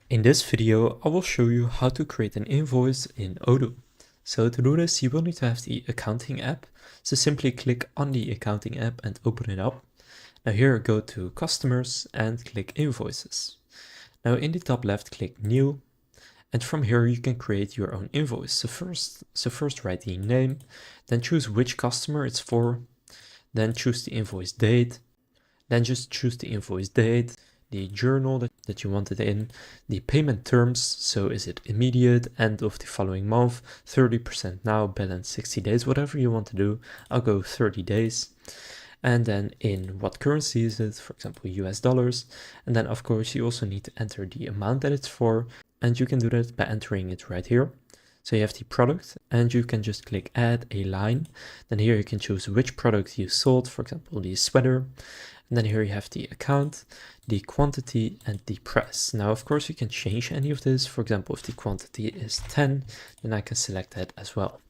In this video, I will show you how to create an invoice in Odoo. So to do this, you will need to have the accounting app. So simply click on the accounting app and open it up. Now here, go to customers and click invoices. Now in the top left, click new. And from here, you can create your own invoice. So first write the name, then choose which customer it's for, then choose the invoice date, then just choose the invoice date, the journal that you want it in, the payment terms, so is it immediate, end of the following month, 30% now, balance 60 days, whatever you want to do. I'll go 30 days. And then in what currency is it, for example, US dollars. And then of course you also need to enter the amount that it's for, and you can do that by entering it right here. So you have the product and you can just click add a line. Then here you can choose which product you sold, for example, the sweater. And then here you have the account, the quantity, and the price. Now, of course, you can change any of this. For example, if the quantity is 10, then I can select that as well.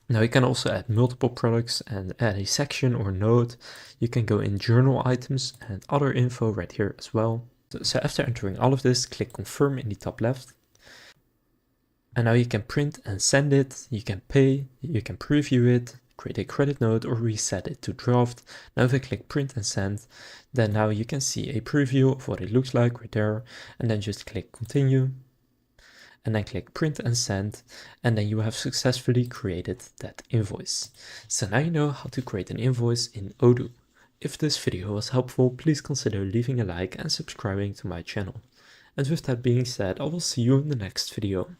Now you can also add multiple products and add a section or note. You can go in journal items and other info right here as well. So after entering all of this, click confirm in the top left. And now you can print and send it, you can pay, you can preview it, create a credit note, or reset it to draft. Now if I click print and send, then now you can see a preview of what it looks like right there, and then just click continue, and then click print and send, and then you have successfully created that invoice. So now you know how to create an invoice in Odoo. If this video was helpful, please consider leaving a like and subscribing to my channel. And with that being said, I will see you in the next video.